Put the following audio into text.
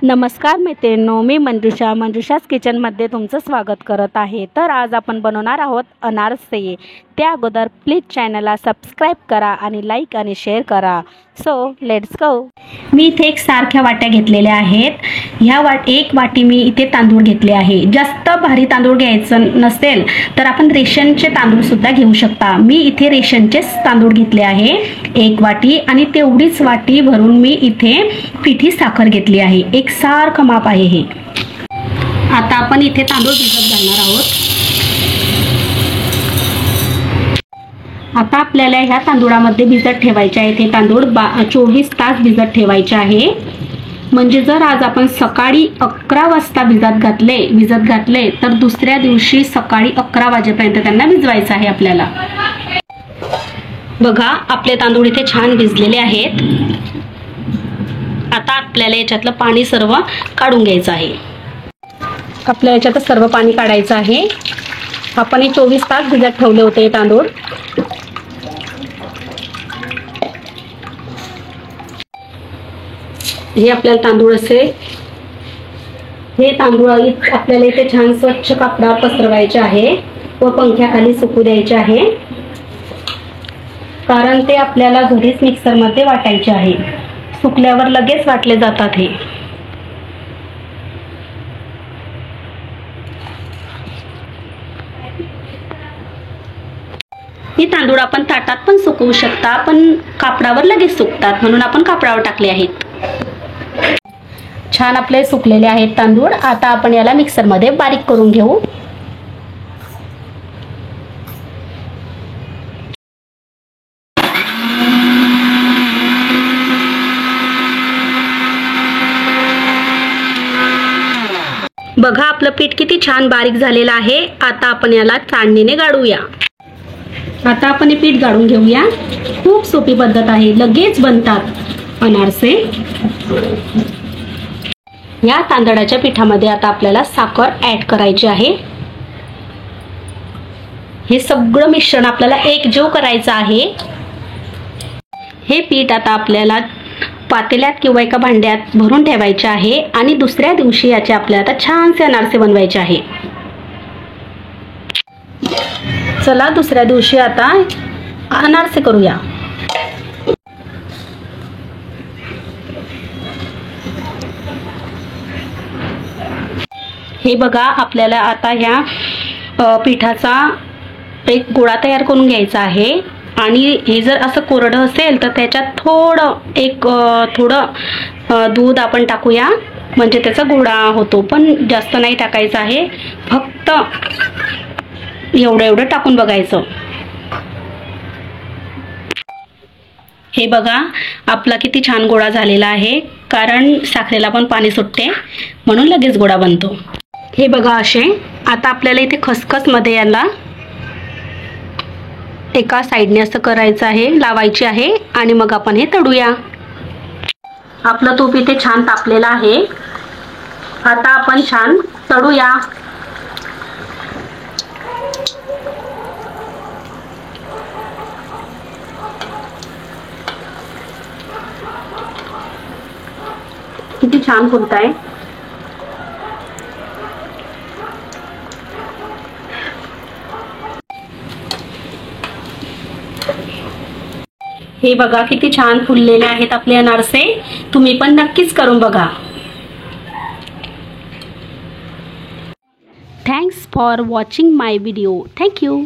नमस्कार मैत्रिणींनो, मी मंजुषाच किचनमध्ये तुमचं स्वागत करत आहे। तर आज आपण बनवणार आहोत अनारसे। त्या अगोदर प्लीज चॅनलला सबस्क्राइब करा आणि लाईक आणि शेअर करा। So let's go. मी इथे एक सारख्या वाट्या घेतलेल्या आहेत। ह्या एक वाटी मी इथे तांदूळ घेतले आहे। जास्त भारी तांदूळ घ्यायचं नसेल तर आपण रेशनचे तांदूळ सुद्धा घेऊ शकता। मी इथे रेशनचे तांदूळ घेतले आहे एक वाटी, आणि तेवढीच वाटी भरून मी इथे पिठी साखर घेतली आहे। एक सारखं माप आहे हे। आता आपण इथे तांदूळ भिजत घालणार आहोत। आता आपल्याला ह्या तांदूळामध्ये भिजत ठेवायचे आहे। हे तांदूळ 24 तास भिजत ठेवायचे आहे। म्हणजे जर आज आपण सकाळी 11 वाजता भिजत घातले तर दुसऱ्या दिवशी सकाळी 11 वाजेपर्यंत त्यांना भिजवायचं आहे आपल्याला। बघा, आपले तांदूळ इथे छान भिजलेले आहेत। आता आपल्याला याच्यातलं पाणी सर्व काढून घ्यायचं आहे। आपल्याला याच्यात सर्व पाणी काढायचं आहे। आपण 24 तास भिजत ठेवले होते तांदूळ। हे आपल्याला तांदूळ हे तांदूळ आपल्याला इथे छान स्वच्छ कापडावर पसरवायचे आहे व पंख्याखाली सुकू द्यायचे आहे, कारण ते आपल्याला घरीच मिक्सर मध्ये वाटायचे आहे। सुकल्यावर लगेच वाटले जातात हे। हे तांदूळ आपण ताटात पण सुकवू शकता, पण कापडावर लगेच सुकतात म्हणून आपण कापडावर टाकले आहेत। छान आपले सुकलेले आहेत तांदूळ। आता आपण याला मिक्सर मध्ये बारीक करून घेऊ। बघा, आपलं पीठ किती छान बारीक झालेलं आहे। आता आपण याला चाळणीने गाळूया। आता आपण हे पीठ गाळून घेऊया। खूप सोपी पद्धत आहे, लगेच बनतात अनारसे। या तांदळाच्या पिठामध्ये आता आपल्याला साखर ऍड करायची आहे। हे सगळं मिश्रण आपल्याला एकजीव करायचं आहे। हे पीठ आता आपल्याला पातेल्यात किंवा एका भांड्यात भरून ठेवायचे आहे, आणि दुसऱ्या दिवशी याचे आपल्याला आता छानसे अनारसे बनवायचे आहे। चला, दुसऱ्या दिवशी आता अनारसे करूया। हे बघा, आपल्याला आता ह्या पिठाचा एक गोळा तयार करून घ्यायचा आहे, आणि हे जर असं कोरडं असेल तर त्याच्यात थोडं दूध आपण टाकूया, म्हणजे त्याचा गोळा होतो। पण जास्त नाही टाकायचं आहे, फक्त एवढं टाकून बघायचं। हे बघा, आपला किती छान गोळा झालेला आहे, कारण साखरेला पण पाणी सुटते म्हणून लगेच गोळा बनतो। हे बघा असे। आता आपल्याला इथे खसखस मध्ये याला एका साइडने असं करायचं आहे, लावायची आहे, आणि मग आपण हे तळूया। आपलं तूप इथे छान तापलेलं आहे। आता आपण छान तळूया। किती छान फुलताय। हे बघा, किती छान फुललेले आहेत आपले अनारसे। तुम्ही पण नक्कीच करून बघा। Thanks for watching my video. Thank you.